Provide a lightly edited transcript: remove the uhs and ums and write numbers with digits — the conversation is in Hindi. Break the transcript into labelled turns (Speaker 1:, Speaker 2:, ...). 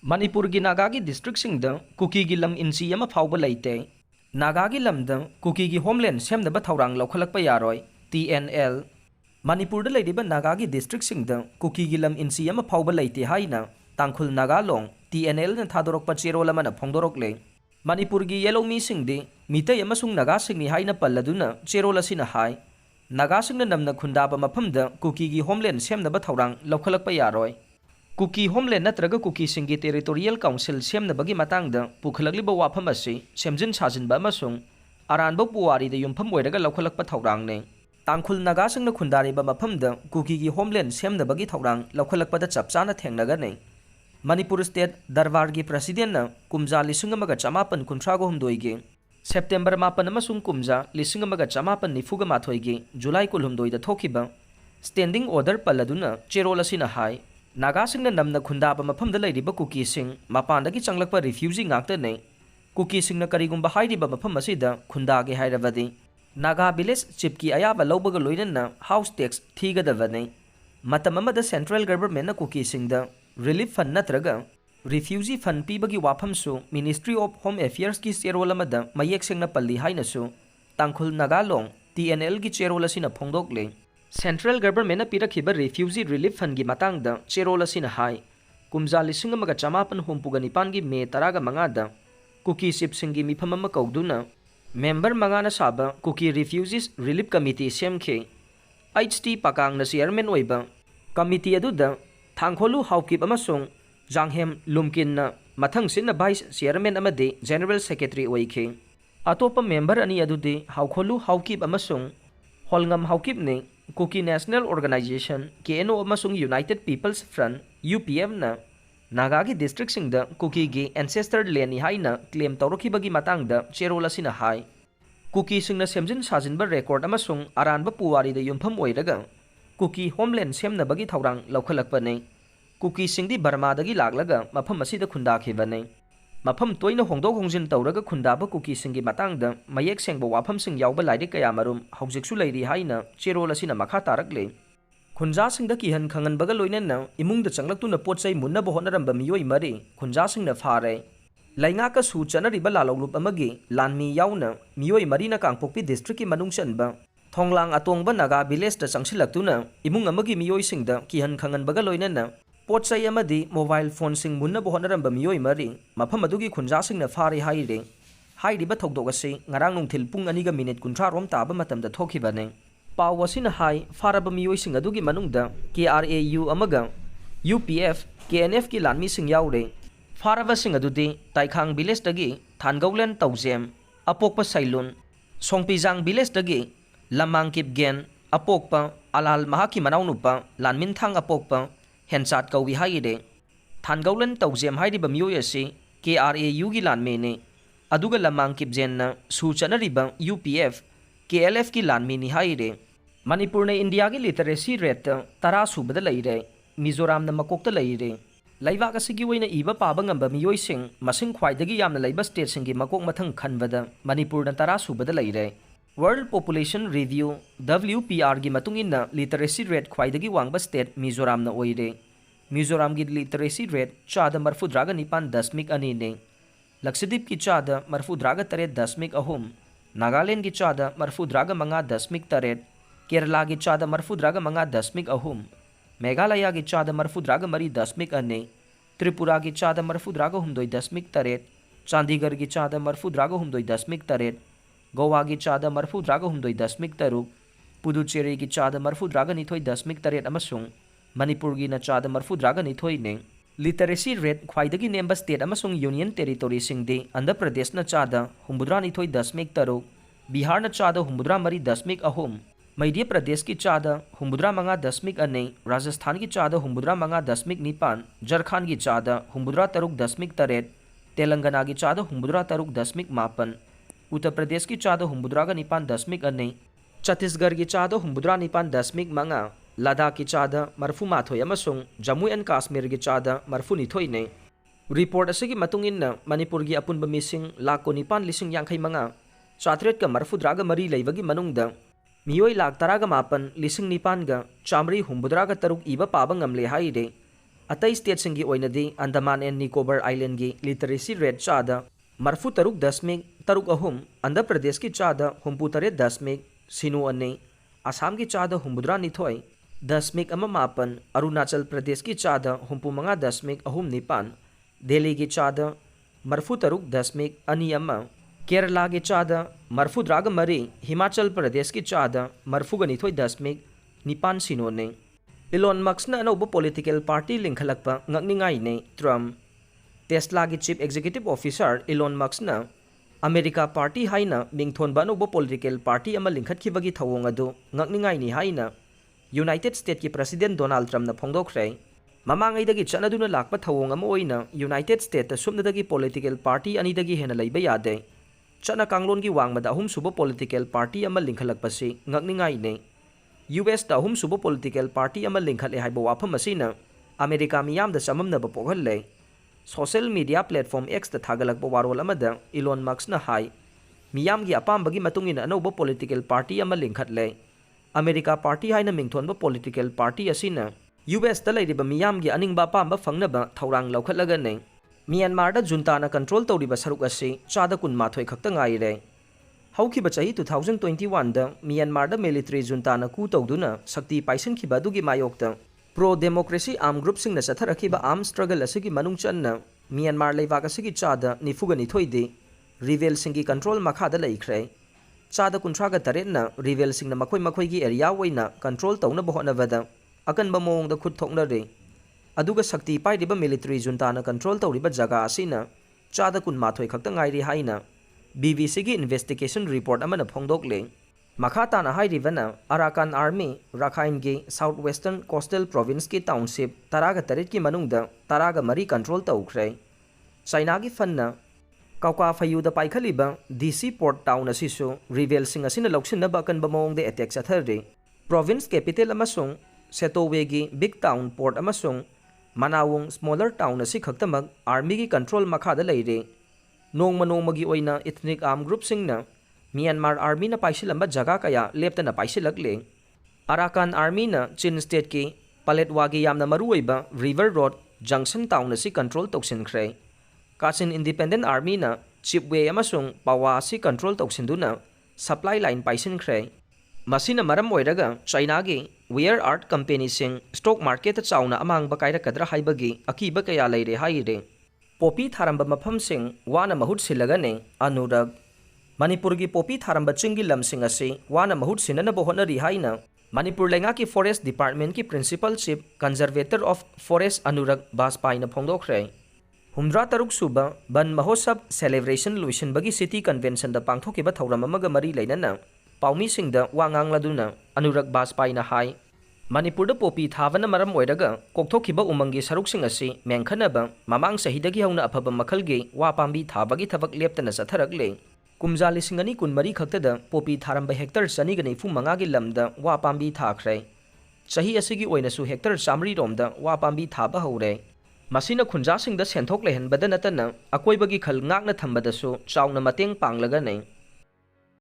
Speaker 1: मणिपुर की नागा की डिस्ट्रिक्ट कुकी की लम इंसी अमा फाउब लेते नागा की लमद कुकी की होमलैंड सेमनब थौरांग लौखलक यारोय TNL मणिपुर नागा की डिस्ट्रिक्ट कुकी की लम इंसी अमा फाउब लेते हाइना तांखुल नागालोंग TNL ने थादोरक चेरोल अमना फोंदोरकले मणिपुर की येलो मीसिंगदि मीतै अमसुंग नागासिंगनि हाइना पल्लदुना चेरोल असिना हाइ नागासिंगना नमना खुंदाबा मफमद कुकी की होमलैंड सेमनब थौरांग लौखलक यारोय कुकी होमलैंड नत्रग कुकी सिंगी टेरिटोरियल काउंसिल सेमनबगी मतंगद पुखलगलिब वाफम असि सेमजिन साजिनबा अमसुंग अरानब पुवारीद युमफम ओइरग लौखलक थौरांगने तांखुल नागासिंगना खुंदारिबा मफमद कुकी की होमलैंड सेमनबगी थौरांग लौखलकपद चपचाना थेंगनगने मणिपुर स्टेट दरबार की प्रेसिडेंट कुमजा 1958 की सेप्टेम्बर 9 कुमजा 1958 की जुलाई 12 थोखिबा स्टैंडिंग ऑर्डर पल्लदुना चेरोल असिना हाई नागासिंगना नमना खुंदाब मफमद लैरिबा कुकीसिंग मपानदगी चंगलकपा रिफ्यूजी ngaktane कुकीसिंगना करिगुंबा हाइरिबा मफम असिदा खुंदागे हाइरबदि नागा विलेज चिपकी अयाबा लौबगा लोइनना हाउस टैक्स थीगदबने मतम अमदा सेंट्रल गवर्नमेंट कुकीसिंगदा रिलीफ फंड नत्रगा रिफ्यूजी फंड पीबगी वाफमसु मिनिस्ट्री ऑफ होम अफेयर्स की चेरोल अमदा मयेक सेंगना पल्ली हाइनसु तांखुल नागालोंग TNL की चेरोल असिना फोंदोकले सेंट्रल गवर्नमेंट पीरखिबा रिफ्यूजी रिलीफ फंड की मतंगद चेरोल असिना हाई कुमजा 1959 की मे 15 कुकी सिपसिंगी मिफम अमा कौदुना मेंबर मंगाना साबा कुकी रिफ्यूजीज रिलीफ कमिटी सेमखे HT पाकांगना चेयरमैन ओइबा कमिटी अदुदा थांगखोलु हाउकिप अमसोंग जांगहेम लुमकिनना मथंगसिना वाइस चेयरमैन अमदे जनरल सेक्रेटरी ओइखे अतोपा मेंबर अनि अदुदि हाउखोलु हाउकिप अमसोंग होलंगम हाउकिप ने कुकी नेशनल ऑर्गेनाइजेशन KNO अमसुंग यूनाइटेड पीपल्स फ्रंट UPF ना नागा की डिस्ट्रिक्ट कुकी की एंसेस्टर लैंड हाइना क्लेम तौरखिबगी मतंगद चेरोल असिना हाई कुकी सिंगना सेमजिन साजिनबा रेकॉर्ड अमसुंग अरानबा पुवारीद युमफम ओइरगा कुकी होमलैंड सेमनबगी थौरांग लौखलकपने कुकी सिंगदी बर्मादगी लागलगा मफम असिदा खुंदाखिबने मफम तोइना होंदोक होंजिन तौरगा खुंदाबा कुकी सिंगी मतंगद मयेक सेंगबा वाफमसिंग यावबा लाइरिक कयामरुम हौजिकसु लैरि हाइना चेरोल असिना मखा तारकले खुंजासिंगदा किहन खंगनबगा लोइनना इमुंगदा चंगलक्तुना पोचै मुन्नबा होनरंबा मियोय मरि खुंजासिंगना फारे लैंगाका सु चनरिबा लालौलुप अमगी लानमी यावना मियोय मरिना कांगपोक्पी डिस्ट्रिक्ट की मनुंग चनबा थोंगलांग अतोंगबा नागा विलेजदा चंगसिलक्तुना इमुंग अमगी मियोयसिंगदा किहन खंगनबगा लोइनना पोचै अमदी मोबाइल फोन सिंग मुन्नबा होनरंबा मियोय मरि मफम अदुगी खुंजासिंगना फारे हाइरे हाइरिबा थौदोक असि ngarang nungthil pung 2 minute 30 rom ताबा मतमदा थोखिबने पाव असिना हाई फारबा मियोयसिंग अदुगी मनुंगदा KRAU अमगा UPF KNF की लानमी सिंग यावरे फारबा सिंग अदुदी ताइखांग विलेज दगी थानगौलन तौजेम अपोकपा सैलुन सोंगपिजांग विलेज दगी लमांग किपगेन अपोकपा अलाल महाकी मनाउनुपा लानमिनथांग अपोकपा हेनचाट कौवी हाइरे थानगौलन तौजेम हाइरिबा मियोय असि KRAU की लानमेने अदुगा लमांग किपजेनना सुचनरिबा UPF KLF की लानमीनी हाइरे मणिपुर ने इंडिया की लिटरेसी रेट 10 सुबदा लैरे मिजोराम न मकोक्ता लैरे लैबाक असिगी ओइना इबा पाबा ngamba मियोयसिंग मसिंग ख्वाइदगी यामना लैबा स्टेट सिंगी मकोक मथंग खनबदा मणिपुर न 10 सुबदा लैरे वर्ल्ड पॉपुलेशन रिव्यू WPR की मतुंगिना लिटरेसी रेट ख्वाइदगी वांगबा स्टेट मिजोराम न ओइरे मिजोराम की लिटरेसी रेट चादा 49.2 ने लक्षद्वीप की चादा 49.3 नागालैंड की चादा 49.5 केरला की चादा 49.5 मेघालय की चादा 49.2 त्रिपुरा की चादा 49.8 चंडीगढ़ की चादा 49.8 गोवा की चादा 49.3 पुदुचेरी की चादा 49.8 अमसुंग मणिपुर की चादा 49 ने लिटरेसी रेट ख्वाइदगी नेम्बा स्टेट अमसुंग यूनियन टेरिटोरी सिंगदी आंध्र प्रदेश न चादा 49.3 बिहार न चादा 49.3 मध्य प्रदेश की चादा 49.2 राजस्थान की चादा 49.9 झारखंड की चादा 53.8 तेलंगाना की चादा 53.9 उत्तर प्रदेश की चादा 49.2 छत्तीसगढ़ की चादा 49.5 लद्दाख की चादा 34 जम्मू एंड काश्मीर की चादा 42 ने रिपोर्ट असिगी मतुंग इन्ना मणिपुर की अपुनबा मिसिंग 1,9,50 चात्रेट का 43 लैबगी मनुंगदा मियोय 1,19,9,9 चामरी 73 इबा पाबा ngamle हाइरे अतई स्टेटसिंगी ओइनदी अंडमान एंड निकोबार आइलैंड की लिटरेसी रेट चादा 43.3 आंध्र प्रदेश की चादा 53.02 आसाम की चादा 52.1 अरुणाचल प्रदेश की चादा 55.39 दिल्ली की चादा 43.21 केरला की चादा 43.3 हिमाचल प्रदेश की चादा 42.9 इलोन मस्कना अनौब पॉलिटिकल पार्टी लिंखलक्पा ngakningai ट्रम्प टेस्ला की चीफ एग्जीक्यूटिव ऑफिसर इलोन मस्कना अमेरिका पार्टी हाइना मिंगथोनबा अनौब पॉलिटिकल पार्टी अमा लिंखतखिबगी थवोंग अदु ngakningai हाइना यूनाइटेड स्टेट की प्रेसिडेंट डोनाल्ड ट्रम्पना फोंदोखरे ममांगैदगी चनदुना लाकपा थवोंग अमा ओइना यूनाइटेड स्टेट सुमनदगी पॉलिटिकल पार्टी अनिदगी हेना लैबा यादे चना कांगलोन की वांगमदा अहुम सुबो पॉलिटिकल पार्टी अमा लिंखलक्पसी ngakningai US दा अहुम सुबो पॉलिटिकल पार्टी अमा लिंखले हाइबा वाफम असिना अमेरिका मियामदा चममनबा पोखल्ले सोशल मीडिया प्लेटफॉर्म X दा थागलकबा वारोल अमदा इलोन मस्कना हाई मियामगी अपामबगी मतुंगिना अनौब पॉलिटिकल पार्टी अमा लिंखले अमेरिका पार्टी हाइना मिंगथोनबा पॉलिटिकल पार्टी असिना US दा लैरिबा मियामगी अनिंगबा अपामबा फंगनबा थौरांग लौखटलगने म्यांमार दा जुंताना कंट्रोल तौरिबा सरुक असि चादा 12 खक्ता ngaire हौखिबा चाही 2021 दा म्यांमार दा मिलिटरी जुंताना कू तौदुना शक्ति पाइसनखिबा दुगी मायोक्ता प्रो डेमोक्रेसी आर्म ग्रुप सिंगना चथरखिबा आर्म स्ट्रगल असिगी मनुंग चन्ना म्यांमार लेबाक असिगी चादा 94 दे रिवेल सिंगी कंट्रोल मखादा लैख्रे चादा 38 ना रिवेल सिंगना मखोय मखोयगी एरिया ओइना कंट्रोल तौना बहोनबदा अकनबा मोंगदा खुद थोकनरे अदुगा शक्ति पाइरिबा मिलिटरी जुंताना कंट्रोल तौरिबा जगा असिना चादा 12 खक्ता ngairi हाइना BBC की इन्वेस्टिगेशन रिपोर्ट अमना फोंदोकले मखाताना हाइरिबना अराकान आर्मी राखाइन के साउथ वेस्टर्न कोस्टल प्रोविंस की टाउनशिप 13 की मनुंगदा 13 कंट्रोल तौख्रे चाइना की फन्ना कौका फयूदा पाइखलिबा DC पोर्ट टाउन असिसु रिवेल सिंग असिना लौक्सिनबा अकनबा मोंगदे अटैक चथररे प्रोविंस कैपिटल अमसुंग सेटोवे की बिग टाउन पोर्ट अमसुंग मनावुंग स्मॉलर टाउन असि खक्तमक आर्मी की कंट्रोल मखादा लैरे नोंगमगी ओइना इथनिक आर्म ग्रुप सिंगना म्यांमार आर्मी ना पाइसिलंबा जगह कया लेप्तना पाइसिलकले अराकान आर्मी ना चीन स्टेट की पलेटवागी यामना मरुओइबा रिवर रोड जंक्शन टाउन असी कंट्रोल तौसिनख्रे काचिन इंडिपेंडेंट आर्मी ना चिपवे अमसुंग पावा असी कंट्रोल तौसिनदुना सप्लाई लाइन पाइसिनख्रे मसिना मरम ओइरगा चाइना की वेयर आर्ट कंपनी सिंग स्टॉक मार्केट चाउना अमांगबा कायरकद्रा हाइबगी अकीबा कया लैरे हाइरे पोपी थारंबा मफमसिंग वाना महुत सिलगने अनुरग मणिपुर की पोपी थारंबा चिंगी लमसिंग असे वाना महुत सिननबा होनरी हाइना मणिपुर लेंगा की फॉरेस्ट डिपार्टमेंट की principal chief conservator of forest Anurag बाजपाईना फोंदोखरे 63 सुबा बन महोत्सव सेलिब्रेशन लुइसनबगी सिटी कन्वेंशन दा पांगथोकिबा थौरम अमगा मरी लैनना पाउमी सिंगदा वांगांगलादुना अनुरग बाजपाईना हाई मणिपुर दा पोपी थावना मरम ओइरगा कोकथोकिबा उमंगी सरुकसिंग असी मेंखनबा ममांग सहिदगी हौना अफबा मखलगी वा पांबी थाबगी थबक लेप्तना चथरकले कुमजा 2023 खक्तदा पोपी थारंबा हेक्टर 295 की लमदा वा पांबी थाख्रे चाही असिगी ओइनसु हेक्टर 100 रोमदा वा पांबी थाबा हौरे मसिना खुंजासिंगदा सेंथोक लेहनबदा नतना अकोइबगी खल ngakna thambadasu चाउना मतेंग पांगलगने